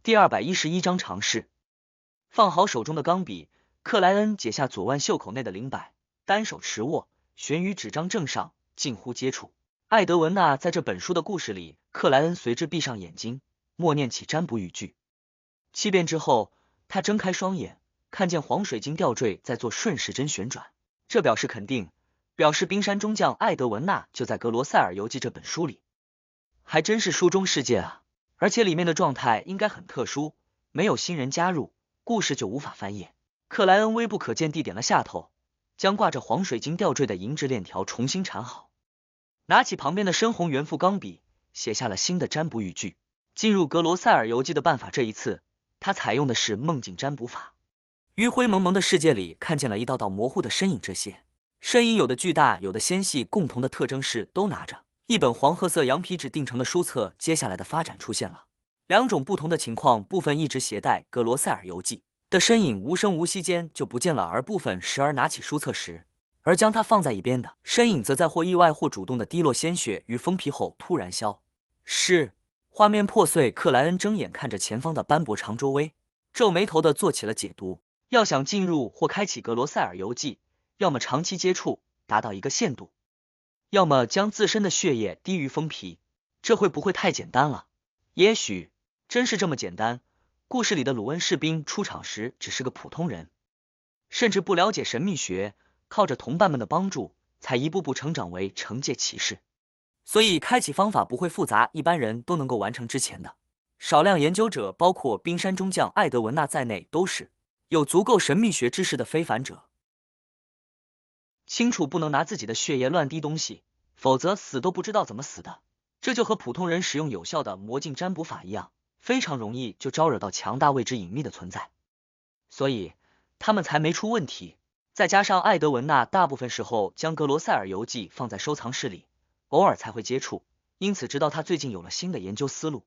第211章尝试。放好手中的钢笔，克莱恩解下左腕袖口内的灵摆，单手持握，悬于纸张正上，近乎接触。艾德文娜在这本书的故事里，克莱恩随之闭上眼睛，默念起占卜语句。7遍之后，他睁开双眼，看见黄水晶吊坠在做顺时针旋转，这表示肯定，表示冰山中将艾德文娜就在《格罗塞尔游记》这本书里。还真是书中世界啊，而且里面的状态应该很特殊，没有新人加入，故事就无法翻页。克莱恩微不可见地点了下头，将挂着黄水晶吊坠的银质链条重新缠好，拿起旁边的深红圆副钢笔，写下了新的占卜语句。进入格罗塞尔游记的办法，这一次他采用的是梦境占卜法。于灰蒙蒙的世界里看见了一道道模糊的身影，这些身影有的巨大，有的纤细，共同的特征是都拿着一本黄褐色羊皮纸订成的书册。接下来的发展出现了两种不同的情况，部分一直携带格罗塞尔游记的身影无声无息间就不见了，而部分时而拿起书册时，而将它放在一边的身影则在或意外或主动的滴落鲜血于封皮后突然消失。画面破碎，克莱恩睁眼看着前方的斑驳长周薇，皱眉头的做起了解读。要想进入或开启格罗塞尔游记，要么长期接触达到一个限度，要么将自身的血液滴于封皮。这会不会太简单了？也许真是这么简单。故事里的鲁恩士兵出场时只是个普通人，甚至不了解神秘学，靠着同伴们的帮助才一步步成长为惩戒骑士，所以开启方法不会复杂，一般人都能够完成。之前的少量研究者，包括冰山中将艾德文娜在内，都是有足够神秘学知识的非凡者，清楚不能拿自己的血液乱滴东西，否则死都不知道怎么死的。这就和普通人使用有效的魔镜占卜法一样，非常容易就招惹到强大未知隐秘的存在，所以他们才没出问题。再加上艾德文娜大部分时候将格罗塞尔游记放在收藏室里，偶尔才会接触，因此直到他最近有了新的研究思路，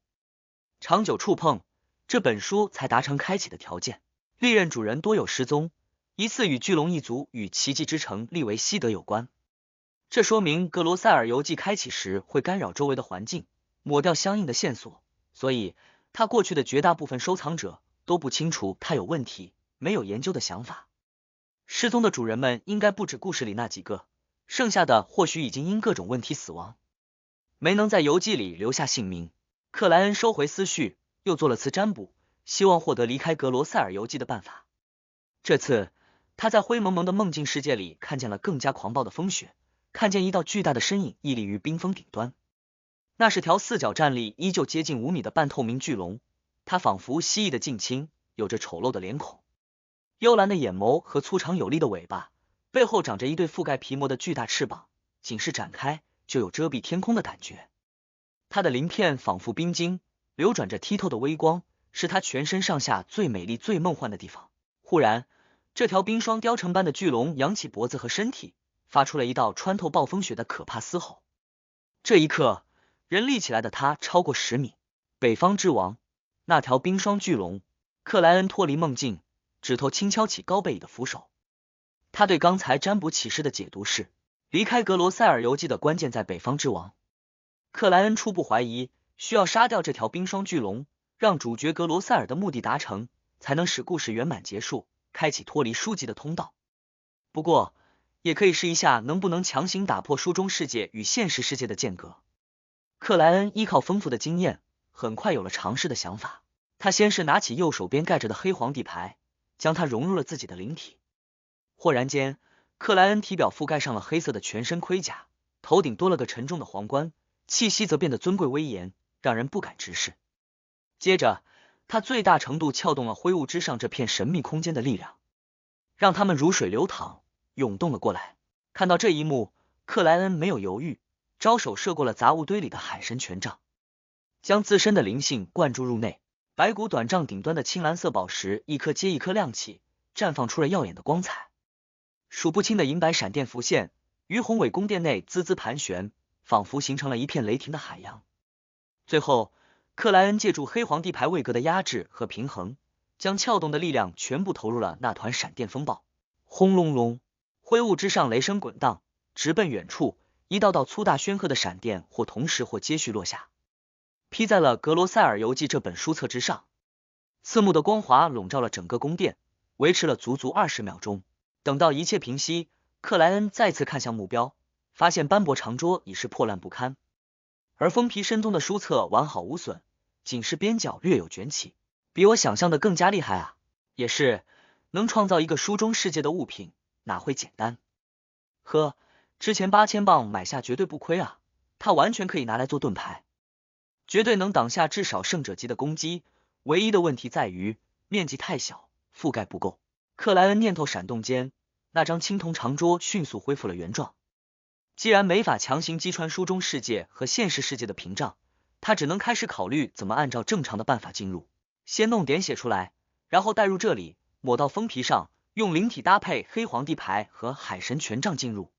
长久触碰，这本书才达成开启的条件。历任主人多有失踪，疑似与巨龙一族与奇迹之城利维西德有关。这说明格罗塞尔游记开启时会干扰周围的环境，抹掉相应的线索，所以他过去的绝大部分收藏者都不清楚他有问题，没有研究的想法。失踪的主人们应该不止故事里那几个，剩下的或许已经因各种问题死亡，没能在游记里留下姓名。克莱恩收回思绪，又做了次占卜，希望获得离开格罗塞尔游记的办法。这次他在灰蒙蒙的梦境世界里看见了更加狂暴的风雪，看见一道巨大的身影屹立于冰峰顶端，那是条四脚站立依旧接近5米的半透明巨龙，它仿佛蜥蜴的近亲，有着丑陋的脸孔，幽蓝的眼眸和粗长有力的尾巴，背后长着一对覆盖皮膜的巨大翅膀，仅是展开就有遮蔽天空的感觉。它的鳞片仿佛冰晶，流转着剔透的微光，是它全身上下最美丽最梦幻的地方。忽然，这条冰霜雕成般的巨龙扬起脖子和身体，发出了一道穿透暴风雪的可怕嘶吼。这一刻，人立起来的它超过10米。北方之王，那条冰霜巨龙。克莱恩脱离梦境，指头轻敲起高背椅的扶手。他对刚才占卜启示的解读是，离开格罗塞尔游记的关键在北方之王。克莱恩初步怀疑，需要杀掉这条冰霜巨龙，让主角格罗塞尔的目的达成，才能使故事圆满结束，开启脱离书籍的通道。不过也可以试一下能不能强行打破书中世界与现实世界的间隔。克莱恩依靠丰富的经验，很快有了尝试的想法。他先是拿起右手边盖着的黑皇帝牌，将它融入了自己的灵体。忽然间，克莱恩体表覆盖上了黑色的全身盔甲，头顶多了个沉重的皇冠，气息则变得尊贵威严，让人不敢直视。接着，他最大程度撬动了灰雾之上这片神秘空间的力量，让他们如水流淌，涌动了过来。看到这一幕，克莱恩没有犹豫，招手射过了杂物堆里的海神权杖，将自身的灵性灌注入内。白骨短杖顶端的青蓝色宝石一颗接一颗亮起，绽放出了耀眼的光彩。数不清的银白闪电浮现，于宏伟宫殿内滋滋盘旋，仿佛形成了一片雷霆的海洋。最后，克莱恩借助黑皇帝牌位格的压制和平衡，将撬动的力量全部投入了那团闪电风暴。轰隆隆，灰雾之上雷声滚荡，直奔远处，一道道粗大宣赫的闪电或同时或接续落下，劈在了《格罗塞尔游记》这本书册之上。刺目的光华笼罩了整个宫殿，维持了足足20秒钟。等到一切平息，克莱恩再次看向目标，发现斑驳长桌已是破烂不堪，而封皮深棕的书册完好无损，仅是边角略有卷起，比我想象的更加厉害啊！也是，能创造一个书中世界的物品，哪会简单？呵，之前8000磅买下绝对不亏啊，它完全可以拿来做盾牌，绝对能挡下至少圣者级的攻击。唯一的问题在于面积太小，覆盖不够。克莱恩念头闪动间，那张青铜长桌迅速恢复了原状。既然没法强行击穿书中世界和现实世界的屏障，他只能开始考虑怎么按照正常的办法进入。先弄点写出来，然后带入这里，抹到封皮上，用灵体搭配黑皇帝牌和海神权杖进入。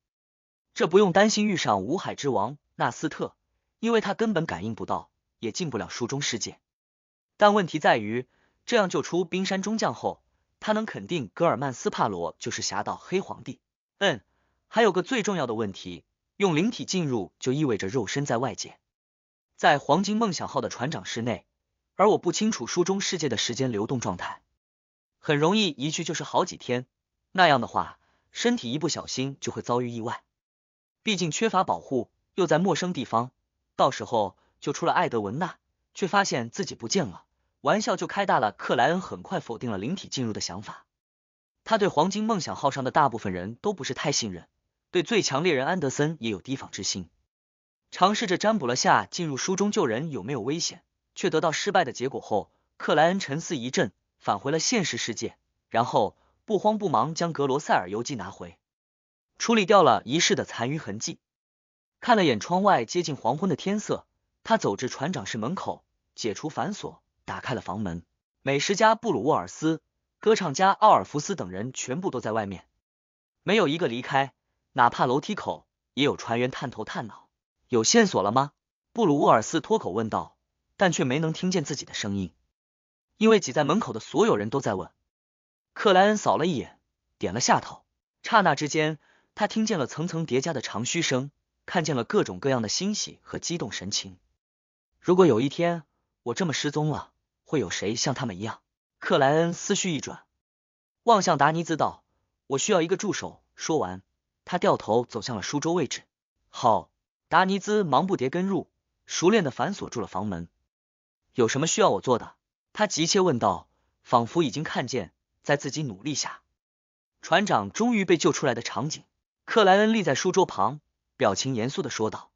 这不用担心遇上五海之王纳斯特，因为他根本感应不到，也进不了书中世界。但问题在于，这样救出冰山中将后，他能肯定格尔曼斯帕罗就是侠盗黑皇帝。还有个最重要的问题，用灵体进入就意味着肉身在外界，在黄金梦想号的船长室内，而我不清楚书中世界的时间流动状态，很容易一去就是好几天，那样的话，身体一不小心就会遭遇意外。毕竟缺乏保护，又在陌生地方，到时候就出了艾德文娜，却发现自己不见了，玩笑就开大了。克莱恩很快否定了灵体进入的想法，他对黄金梦想号上的大部分人都不是太信任，对最强猎人安德森也有提防之心，尝试着占卜了下进入书中救人有没有危险，却得到失败的结果后，克莱恩沉思一阵，返回了现实世界，然后不慌不忙将格罗塞尔游记拿回，处理掉了仪式的残余痕迹。看了眼窗外接近黄昏的天色，他走至船长室门口，解除反锁，打开了房门。美食家布鲁沃尔斯、歌唱家奥尔弗斯等人全部都在外面，没有一个离开，哪怕楼梯口也有船员探头探脑。有线索了吗？布鲁沃尔斯脱口问道，但却没能听见自己的声音，因为挤在门口的所有人都在问。克莱恩扫了一眼，点了下头。刹那之间，他听见了层层叠加的长吁声，看见了各种各样的欣喜和激动神情。如果有一天我这么失踪了，会有谁像他们一样？克莱恩思绪一转，望向达尼兹道，我需要一个助手。说完，他掉头走向了书桌位置。好，达尼兹忙不迭跟入，熟练的反锁住了房门。有什么需要我做的？他急切问道，仿佛已经看见在自己努力下，船长终于被救出来的场景。克莱恩立在书桌旁，表情严肃的说道，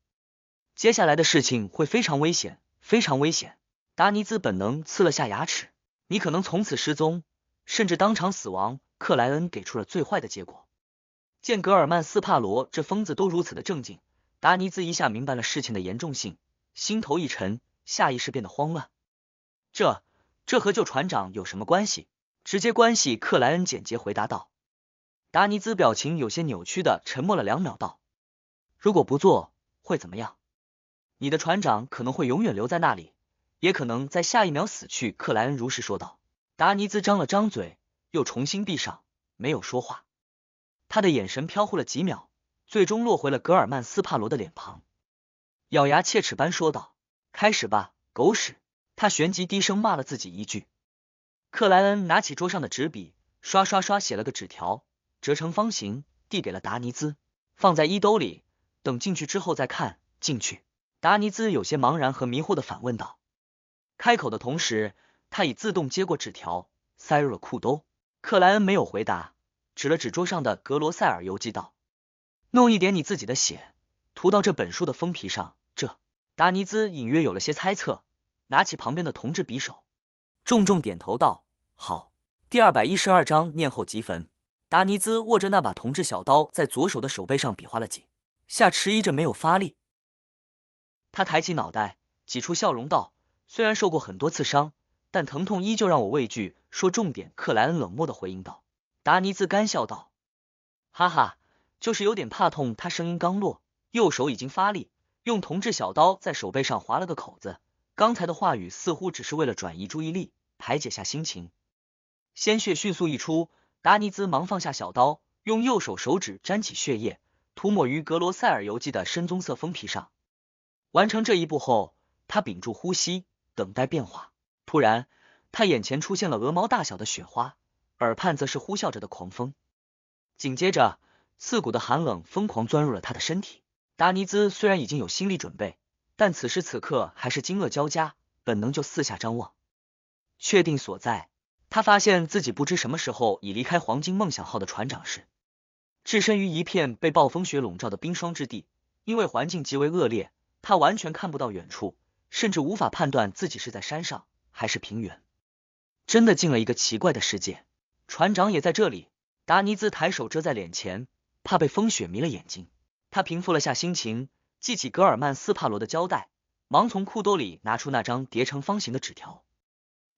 接下来的事情会非常危险，非常危险。达尼兹本能呲了下牙齿，你可能从此失踪，甚至当场死亡。克莱恩给出了最坏的结果。见格尔曼斯帕罗这疯子都如此的正经，达尼兹一下明白了事情的严重性，心头一沉，下意识变得慌乱。这和救船长有什么关系？直接关系。克莱恩简洁回答道。达尼兹表情有些扭曲的沉默了2秒道，如果不做会怎么样？你的船长可能会永远留在那里，也可能在下一秒死去。克莱恩如实说道。达尼兹张了张嘴，又重新闭上，没有说话。他的眼神飘忽了几秒，最终落回了格尔曼斯帕罗的脸庞，咬牙切齿般说道，开始吧，狗屎！他旋即低声骂了自己一句。克莱恩拿起桌上的纸笔，刷刷刷写了个纸条，折成方形，递给了达尼兹，放在衣兜里，等进去之后再看。进去。达尼兹有些茫然和迷惑的反问道。开口的同时，他已自动接过纸条，塞入了裤兜。克莱恩没有回答，指了指桌上的格罗塞尔游记道，弄一点你自己的血，涂到这本书的封皮上。达尼兹隐约有了些猜测，拿起旁边的铜制匕首，重重点头道，好。第212章念后即焚。达尼兹握着那把铜制小刀，在左手的手背上比划了几下，迟疑着没有发力。他抬起脑袋，挤出笑容道，虽然受过很多次伤，但疼痛依旧让我畏惧。说重点。克莱恩冷漠的回应道。达尼兹干笑道，哈哈，就是有点怕痛。他声音刚落，右手已经发力，用铜制小刀在手背上划了个口子。刚才的话语似乎只是为了转移注意力，排解下心情。鲜血迅速溢出，达尼兹忙放下小刀，用右手手指沾起血液，涂抹于格罗塞尔游记的深棕色封皮上。完成这一步后，他屏住呼吸，等待变化。突然，他眼前出现了鹅毛大小的雪花，耳畔则是呼啸着的狂风。紧接着，刺骨的寒冷疯狂钻入了他的身体。达尼兹虽然已经有心理准备，但此时此刻还是惊愕交加，本能就四下张望，确定所在。他发现自己不知什么时候已离开黄金梦想号的船长室，置身于一片被暴风雪笼罩的冰霜之地。因为环境极为恶劣，他完全看不到远处，甚至无法判断自己是在山上还是平原。真的进了一个奇怪的世界。船长也在这里。达尼兹抬手遮在脸前，怕被风雪迷了眼睛。他平复了下心情，记起格尔曼斯帕罗的交代，忙从裤兜里拿出那张叠成方形的纸条，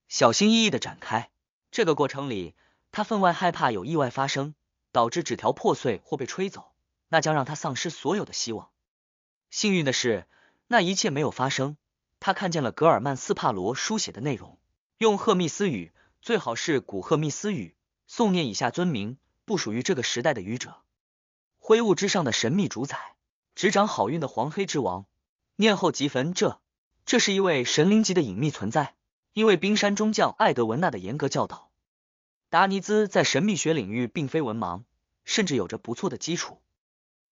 小心翼翼地展开。这个过程里，他分外害怕有意外发生，导致纸条破碎或被吹走，那将让他丧失所有的希望。幸运的是，那一切没有发生。他看见了格尔曼斯帕罗书写的内容，用赫密斯语，最好是古赫密斯语，诵念以下尊名，不属于这个时代的愚者：灰雾之上的神秘主宰，执掌好运的黄黑之王，念后即焚。这是一位神灵级的隐秘存在，因为冰山中将艾德文纳的严格教导，达尼兹在神秘学领域并非文盲，甚至有着不错的基础。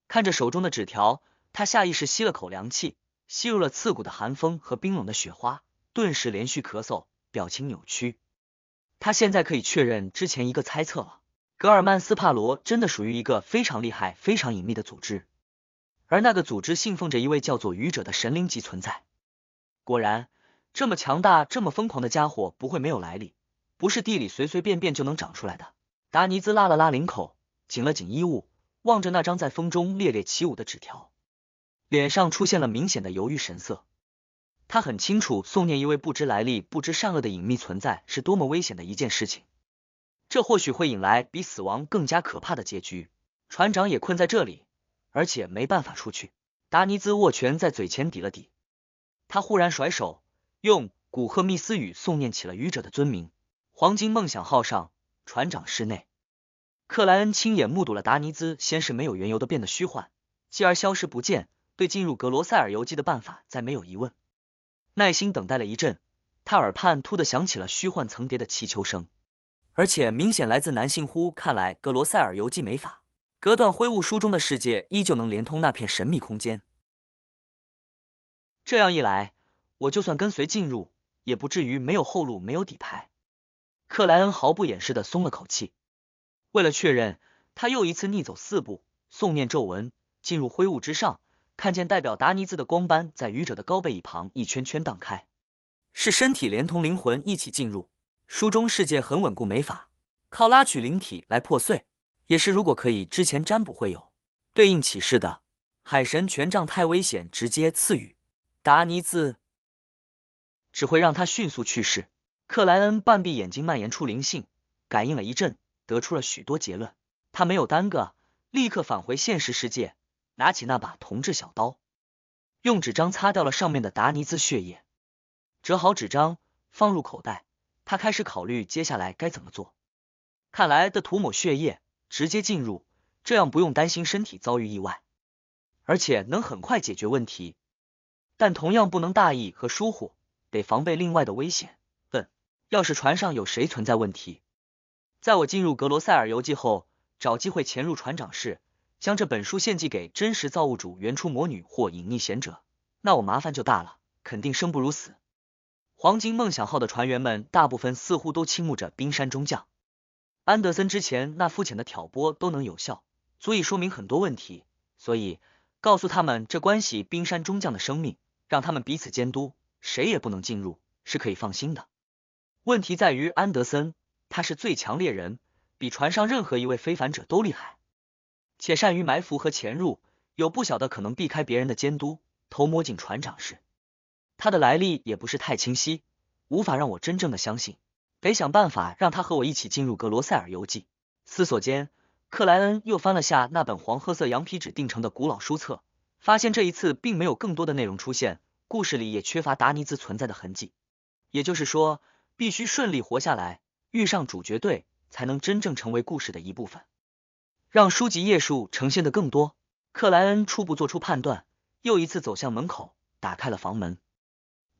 看着手中的纸条，他下意识吸了口凉气，吸入了刺骨的寒风和冰冷的雪花，顿时连续咳嗽，表情扭曲。他现在可以确认之前一个猜测了，格尔曼斯帕罗真的属于一个非常厉害、非常隐秘的组织，而那个组织信奉着一位叫做愚者的神灵级存在。果然，这么强大、这么疯狂的家伙不会没有来历，不是地里随随便便就能长出来的。达尼兹拉了拉领口，紧了紧衣物，望着那张在风中猎猎起舞的纸条，脸上出现了明显的犹豫神色。他很清楚诵念一位不知来历、不知善恶的隐秘存在是多么危险的一件事情，这或许会引来比死亡更加可怕的结局。船长也困在这里，而且没办法出去。达尼兹握拳在嘴前抵了抵，他忽然甩手，用古赫密斯语诵念起了愚者的尊名。黄金梦想号上，船长室内，克莱恩亲眼目睹了达尼兹先是没有缘由的变得虚幻，继而消失不见，对进入格罗塞尔游记的办法再没有疑问。耐心等待了一阵，他耳畔突地响起了虚幻层叠的祈求声，而且明显来自男性呼。看来格罗塞尔游记没法隔断灰雾书中的世界，依旧能连通那片神秘空间。这样一来，我就算跟随进入，也不至于没有后路、没有底牌。克莱恩毫不掩饰地松了口气。为了确认，他又一次逆走4步，诵念咒文，进入灰雾之上，看见代表达尼兹的光斑在愚者的高背翼旁一圈圈荡开，是身体连同灵魂一起进入。书中世界很稳固，没法靠拉取灵体来破碎，也是如果可以之前占卜会有对应启示的。海神权杖太危险，直接赐予达尼兹，只会让他迅速去世。克莱恩半闭眼睛，蔓延出灵性，感应了一阵，得出了许多结论。他没有耽搁，立刻返回现实世界，拿起那把铜制小刀，用纸张擦掉了上面的达尼兹血液，折好纸张放入口袋。他开始考虑接下来该怎么做。看来的涂抹血液，直接进入，这样不用担心身体遭遇意外，而且能很快解决问题。但同样不能大意和疏忽，得防备另外的危险。要是船上有谁存在问题，在我进入格罗塞尔游记后，找机会潜入船长室，将这本书献祭给真实造物主、原初魔女或隐匿贤者，那我麻烦就大了，肯定生不如死。黄金梦想号的船员们大部分似乎都倾慕着冰山中将安德森，之前那肤浅的挑拨都能有效，足以说明很多问题，所以告诉他们这关系冰山中将的生命，让他们彼此监督，谁也不能进入，是可以放心的。问题在于安德森，他是最强猎人，比船上任何一位非凡者都厉害，且善于埋伏和潜入，有不小的可能避开别人的监督，偷摸进船长室。他的来历也不是太清晰，无法让我真正的相信，得想办法让他和我一起进入格罗塞尔游记。思索间，克莱恩又翻了下那本黄褐色羊皮纸订成的古老书册，发现这一次并没有更多的内容出现，故事里也缺乏达尼兹存在的痕迹。也就是说，必须顺利活下来，遇上主角队，才能真正成为故事的一部分，让书籍页数呈现的更多。克莱恩初步做出判断，又一次走向门口，打开了房门。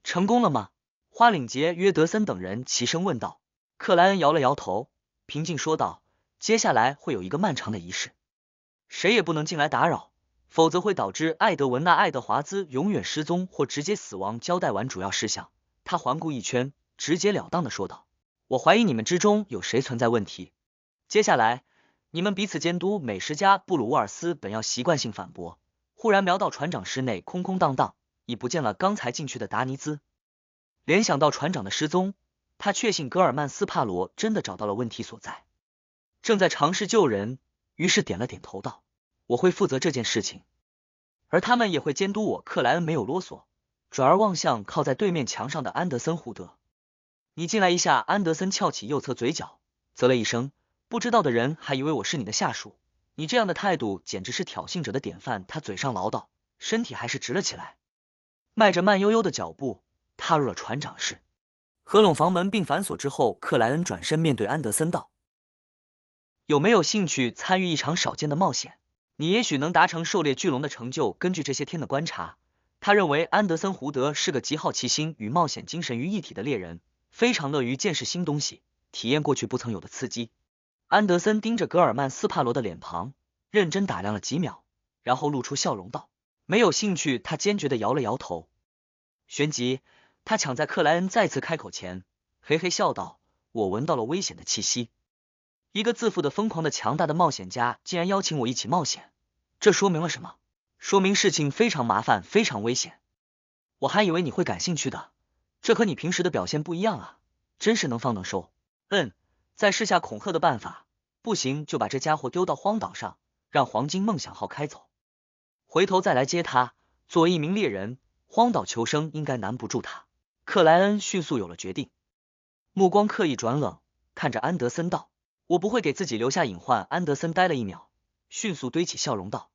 成功了吗？花领杰、约德森等人齐声问道。克莱恩摇了摇头，平静说道：接下来会有一个漫长的仪式，谁也不能进来打扰，否则会导致艾德文娜·爱德华兹永远失踪或直接死亡。交代完主要事项，他环顾一圈，直截了当的说道：我怀疑你们之中有谁存在问题。接下来你们彼此监督。美食家布鲁沃尔斯本要习惯性反驳，忽然瞄到船长室内空空荡荡，已不见了刚才进去的达尼兹。联想到船长的失踪，他确信格尔曼斯帕罗真的找到了问题所在，正在尝试救人，于是点了点头道：我会负责这件事情，而他们也会监督我。克莱恩没有啰嗦，转而望向靠在对面墙上的安德森·胡德。你进来一下。安德森翘起右侧嘴角，啧了一声，不知道的人还以为我是你的下属，你这样的态度简直是挑衅者的典范。他嘴上唠叨，身体还是直了起来，迈着慢悠悠的脚步踏入了船长室。合拢房门并反锁之后，克莱恩转身面对安德森道：有没有兴趣参与一场少见的冒险？你也许能达成狩猎巨龙的成就。根据这些天的观察，他认为安德森·胡德是个极好奇心与冒险精神于一体的猎人，非常乐于见识新东西，体验过去不曾有的刺激。安德森盯着格尔曼斯帕罗的脸庞，认真打量了几秒，然后露出笑容道：没有兴趣。他坚决地摇了摇头。旋即他抢在克莱恩再次开口前，嘿嘿笑道：我闻到了危险的气息。一个自负的疯狂的强大的冒险家竟然邀请我一起冒险，这说明了什么？说明事情非常麻烦，非常危险。我还以为你会感兴趣的，这和你平时的表现不一样啊，真是能放能收。再试下恐吓的办法，不行就把这家伙丢到荒岛上，让黄金梦想号开走，回头再来接他。作为一名猎人，荒岛求生应该难不住他。克莱恩迅速有了决定，目光刻意转冷，看着安德森道：我不会给自己留下隐患。安德森呆了一秒，迅速堆起笑容道：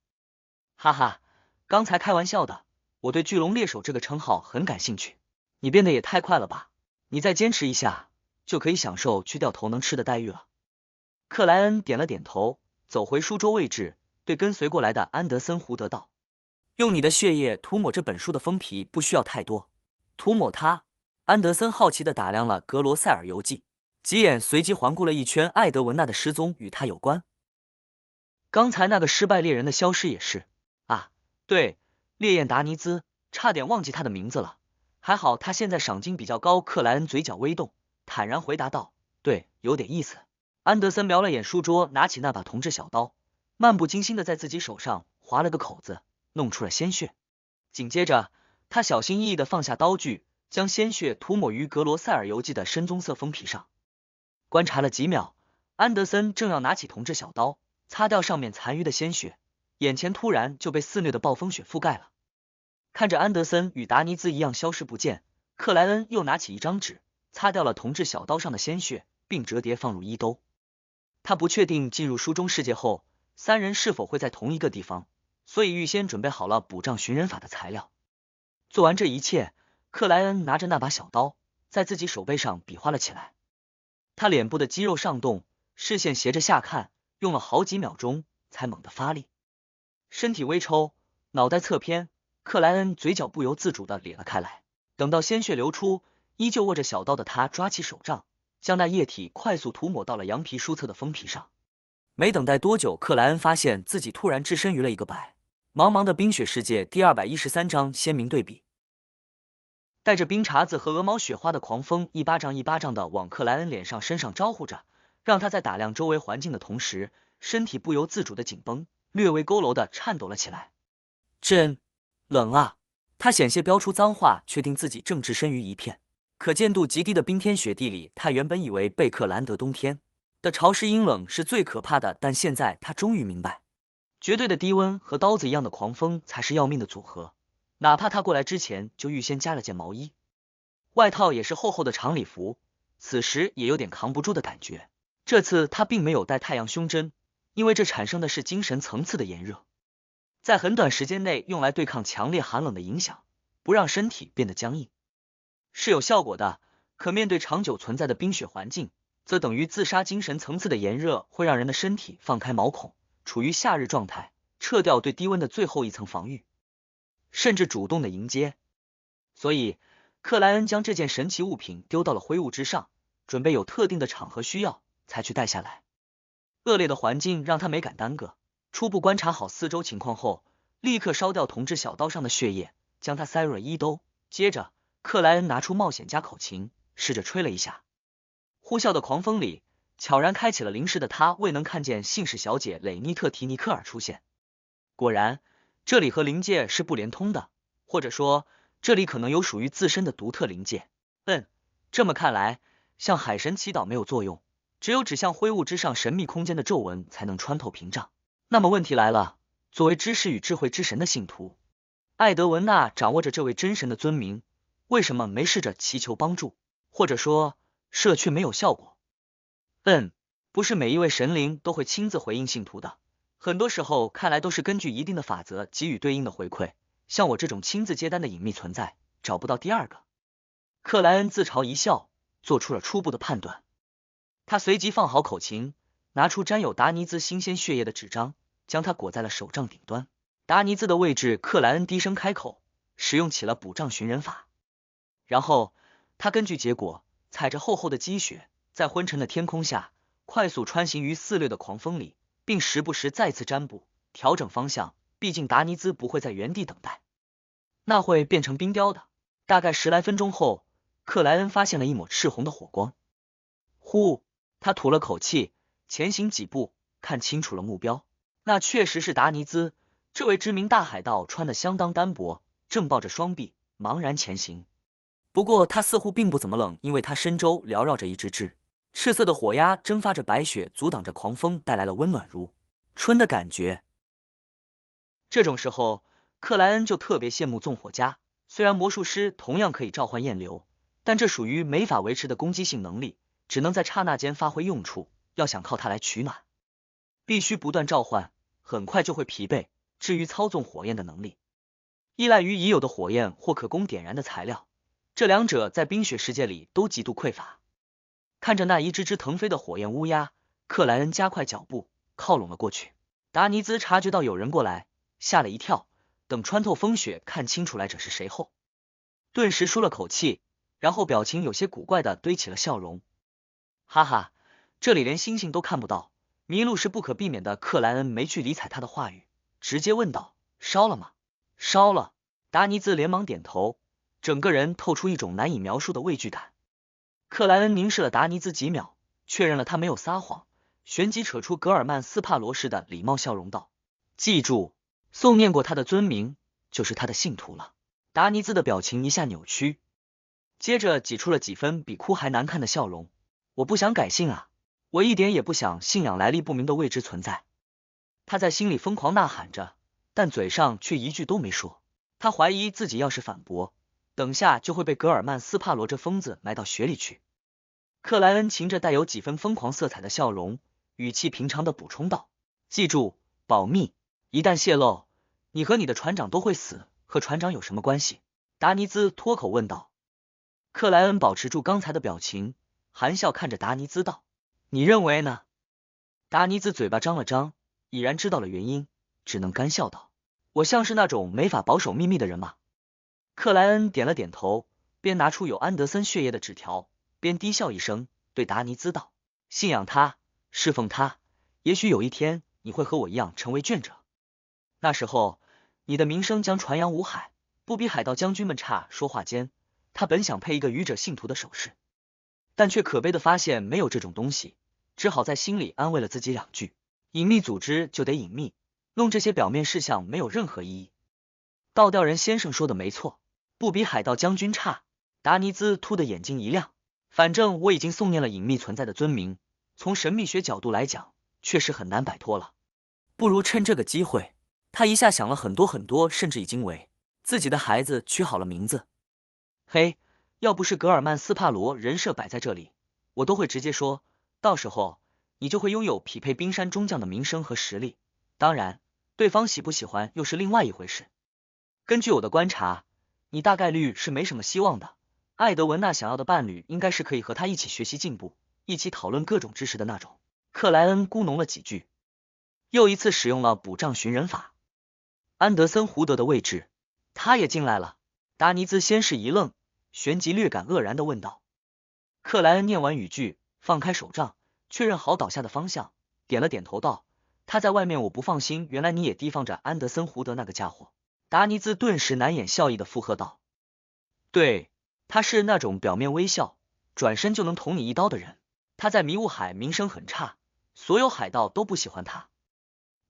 哈哈，刚才开玩笑的，我对巨龙猎手这个称号很感兴趣。你变得也太快了吧，你再坚持一下就可以享受去掉头能吃的待遇了。克莱恩点了点头，走回书桌位置，对跟随过来的安德森·胡德道：用你的血液涂抹这本书的封皮不需要太多。涂抹它。安德森好奇地打量了格罗塞尔游记，几眼随即环顾了一圈。艾德文娜的失踪与他有关，刚才那个失败猎人的消失也是。啊，对，烈焰达尼兹，差点忘记他的名字了，还好他现在赏金比较高。克莱恩嘴角微动，坦然回答道：对，有点意思。安德森瞄了眼书桌，拿起那把铜制小刀，漫不经心的在自己手上划了个口子，弄出了鲜血。紧接着他小心翼翼的放下刀具，将鲜血涂抹于格罗塞尔游记的深棕色封皮上。观察了几秒，安德森正要拿起铜制小刀擦掉上面残余的鲜血，眼前突然就被肆虐的暴风雪覆盖了。看着安德森与达尼兹一样消失不见，克莱恩又拿起一张纸，擦掉了铜制小刀上的鲜血，并折叠放入衣兜。他不确定进入书中世界后，三人是否会在同一个地方，所以预先准备好了补杖寻人法的材料。做完这一切，克莱恩拿着那把小刀，在自己手背上比划了起来。他脸部的肌肉上动，视线斜着下看，用了好几秒钟才猛地发力，身体微抽，脑袋侧偏，克莱恩嘴角不由自主地咧了开来。等到鲜血流出，依旧握着小刀的他抓起手杖，将那液体快速涂抹到了羊皮书册的封皮上。没等待多久，克莱恩发现自己突然置身于了一个茫茫的冰雪世界。第213章鲜明对比。带着冰碴子和鹅毛雪花的狂风一巴掌一巴掌的往克莱恩脸上身上招呼着，让他在打量周围环境的同时，身体不由自主的紧绷，略微佝偻的颤抖了起来。真冷啊！他险些飙出脏话，确定自己正置身于一片可见度极低的冰天雪地里。他原本以为贝克兰德冬天的潮湿阴冷是最可怕的，但现在他终于明白，绝对的低温和刀子一样的狂风才是要命的组合。哪怕他过来之前就预先加了件毛衣，外套也是厚厚的长礼服，此时也有点扛不住的感觉。这次他并没有带太阳胸针，因为这产生的是精神层次的炎热，在很短时间内用来对抗强烈寒冷的影响，不让身体变得僵硬，是有效果的。可面对长久存在的冰雪环境，则等于自杀。精神层次的炎热会让人的身体放开毛孔，处于夏日状态，撤掉对低温的最后一层防御，甚至主动的迎接。所以克莱恩将这件神奇物品丢到了灰雾之上，准备有特定的场合需要才去带下来。恶劣的环境让他没敢耽搁，初步观察好四周情况后，立刻烧掉同志小刀上的血液，将它塞入了衣兜。接着，克莱恩拿出冒险家口琴，试着吹了一下。呼啸的狂风里，悄然开启了灵视的他未能看见信使小姐雷妮特·提尼克尔出现。果然，这里和灵界是不连通的，或者说，这里可能有属于自身的独特灵界。这么看来，向海神祈祷没有作用，只有指向灰雾之上神秘空间的皱纹才能穿透屏障。那么问题来了，作为知识与智慧之神的信徒，艾德文纳掌握着这位真神的尊名，为什么没试着祈求帮助，或者说射却没有效果？不是每一位神灵都会亲自回应信徒的，很多时候看来都是根据一定的法则给予对应的回馈。像我这种亲自接单的隐秘存在，找不到第二个。克莱恩自嘲一笑，做出了初步的判断。他随即放好口琴，拿出沾有达尼兹新鲜血液的纸张，将它裹在了手杖顶端。达尼兹的位置，克莱恩低声开口，使用起了补杖寻人法。然后他根据结果，踩着厚厚的积雪，在昏沉的天空下快速穿行于肆虐的狂风里，并时不时再次占卜，调整方向。毕竟达尼兹不会在原地等待，那会变成冰雕的。大概10来分钟后，克莱恩发现了一抹赤红的火光。呼，他吐了口气，前行几步，看清楚了目标，那确实是达尼兹。这位知名大海盗穿得相当单薄，正抱着双臂茫然前行。不过他似乎并不怎么冷，因为他身周缭绕着一只赤色的火鸦，蒸发着白雪，阻挡着狂风，带来了温暖如春的感觉。这种时候，克莱恩就特别羡慕纵火家。虽然魔术师同样可以召唤焰流，但这属于没法维持的攻击性能力，只能在刹那间发挥用处。要想靠它来取暖，必须不断召唤，很快就会疲惫。至于操纵火焰的能力，依赖于已有的火焰或可供点燃的材料，这两者在冰雪世界里都极度匮乏。看着那一只只腾飞的火焰乌鸦，克莱恩加快脚步，靠拢了过去。达尼兹察觉到有人过来，吓了一跳，等穿透风雪看清楚来者是谁后，顿时舒了口气，然后表情有些古怪的堆起了笑容。哈哈，这里连星星都看不到，迷路是不可避免的。克莱恩没去理睬他的话语，直接问道：烧了吗？烧了。达尼兹连忙点头，整个人透出一种难以描述的畏惧感。克莱恩凝视了达尼兹几秒，确认了他没有撒谎，旋即扯出格尔曼斯帕罗式的礼貌笑容道：记住，诵念过他的尊名，就是他的信徒了。达尼兹的表情一下扭曲，接着挤出了几分比哭还难看的笑容。我不想改姓啊，我一点也不想信仰来历不明的未知存在。他在心里疯狂呐喊着，但嘴上却一句都没说。他怀疑自己要是反驳，等下就会被格尔曼斯帕罗这疯子埋到雪里去。克莱恩噙着带有几分疯狂色彩的笑容，语气平常的补充道：记住，保密，一旦泄露，你和你的船长都会死。和船长有什么关系？达尼兹脱口问道。克莱恩保持住刚才的表情，含笑看着达尼兹道：你认为呢？达尼兹嘴巴张了张，已然知道了原因，只能干笑道：我像是那种没法保守秘密的人吗？克莱恩点了点头，边拿出有安德森血液的纸条，边低笑一声，对达尼兹道：信仰他，侍奉他，也许有一天你会和我一样成为眷者。那时候你的名声将传扬五海，不比海盗将军们差。说话间，他本想配一个愚者信徒的手势，但却可悲的发现没有这种东西，只好在心里安慰了自己2句：隐秘组织就得隐秘，弄这些表面事项没有任何意义。倒吊人先生说的没错，不比海盗将军差。达尼兹突的眼睛一亮，反正我已经诵念了隐秘存在的尊名，从神秘学角度来讲，确实很难摆脱了。不如趁这个机会。他一下想了很多，甚至已经为自己的孩子取好了名字。嘿，要不是格尔曼斯帕罗人设摆在这里，我都会直接说，到时候你就会拥有匹配冰山中将的名声和实力。当然，对方喜不喜欢又是另外一回事。根据我的观察，你大概率是没什么希望的。艾德文娜想要的伴侣应该是可以和他一起学习进步，一起讨论各种知识的那种。克莱恩咕哝了几句，又一次使用了补杖寻人法。安德森·胡德的位置，他也进来了。达尼兹先是一愣，旋即略感愕然地问道。克莱恩念完语句，放开手杖，确认好倒下的方向，点了点头道：他在外面我不放心，原来你也提防着安德森胡德那个家伙。达尼兹顿时难掩笑意的附和道：对，他是那种表面微笑，转身就能捅你一刀的人。他在迷雾海名声很差，所有海盗都不喜欢他。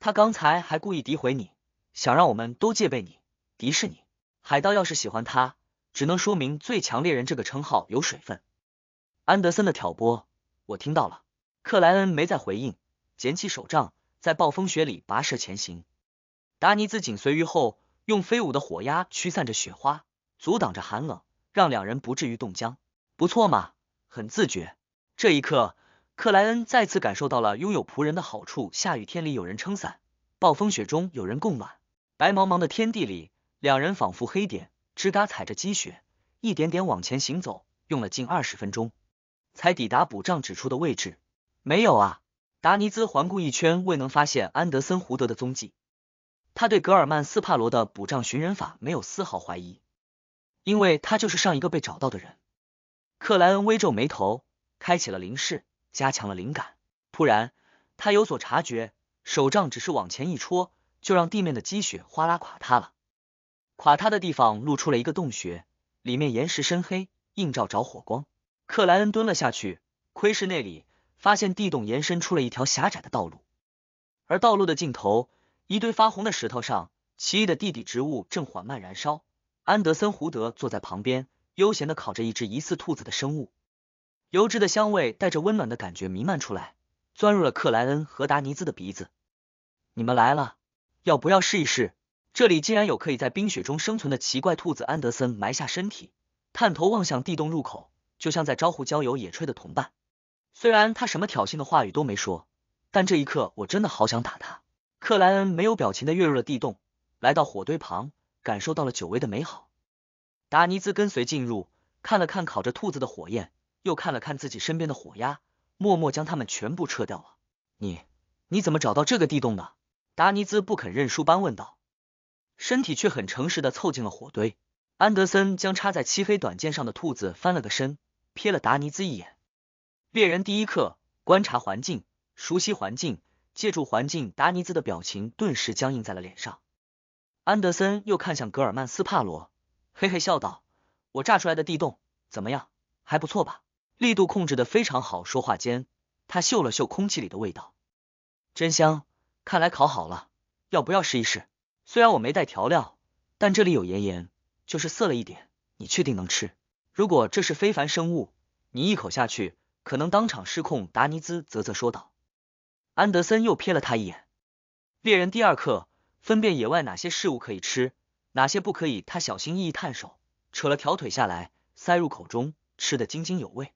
他刚才还故意诋毁你，想让我们都戒备你，敌视你。海盗要是喜欢他，只能说明最强猎人这个称号有水分。安德森的挑拨我听到了。克莱恩没再回应，捡起手杖，在暴风雪里跋涉前行。达尼兹紧随于后，用飞舞的火鸦驱散着雪花，阻挡着寒冷，让两人不至于冻僵。不错嘛，很自觉。这一刻，克莱恩再次感受到了拥有仆人的好处。下雨天里有人撑伞，暴风雪中有人供暖，白茫茫的天地里，两人仿佛黑点，吱嘎踩着积雪，一点点往前行走，用了近20分钟，才抵达捕杖指出的位置。没有啊，达尼兹环顾一圈，未能发现安德森胡德的踪迹。他对格尔曼斯帕罗的捕杖寻人法没有丝毫怀疑，因为他就是上一个被找到的人。克莱恩微皱眉头，开启了灵视，加强了灵感。突然，他有所察觉，手杖只是往前一戳，就让地面的积雪哗啦垮塌了。垮塌的地方露出了一个洞穴，里面岩石深黑，映照着火光。克莱恩蹲了下去，窥视内里，发现地洞延伸出了一条狭窄的道路，而道路的尽头，一堆发红的石头上，奇异的地底植物正缓慢燃烧。安德森胡德坐在旁边，悠闲地烤着一只疑似兔子的生物，油脂的香味带着温暖的感觉弥漫出来，钻入了克莱恩和达尼兹的鼻子。你们来了，要不要试一试？这里竟然有可以在冰雪中生存的奇怪兔子。安德森埋下身体，探头望向地洞入口，就像在招呼郊游野炊的同伴。虽然他什么挑衅的话语都没说，但这一刻我真的好想打他。克莱恩没有表情的跃入了地洞，来到火堆旁，感受到了久违的美好。达尼兹跟随进入，看了看烤着兔子的火焰，又看了看自己身边的火鸦，默默将它们全部撤掉了。你怎么找到这个地洞的？达尼兹不肯认输般问道，身体却很诚实的凑近了火堆。安德森将插在漆黑短剑上的兔子翻了个身，瞥了达尼兹一眼。猎人第一课，观察环境，熟悉环境，借助环境。达尼兹的表情顿时僵硬在了脸上。安德森又看向格尔曼斯帕罗，嘿嘿笑道，我炸出来的地洞怎么样？还不错吧？力度控制的非常好。说话间，他嗅了嗅空气里的味道，真香，看来烤好了，要不要试一试？虽然我没带调料，但这里有盐，就是涩了一点，你确定能吃？如果这是非凡生物，你一口下去可能当场失控。达尼兹啧啧说道。安德森又瞥了他一眼。猎人第二课，分辨野外哪些事物可以吃，哪些不可以。他小心翼翼探手，扯了条腿下来，塞入口中，吃得津津有味。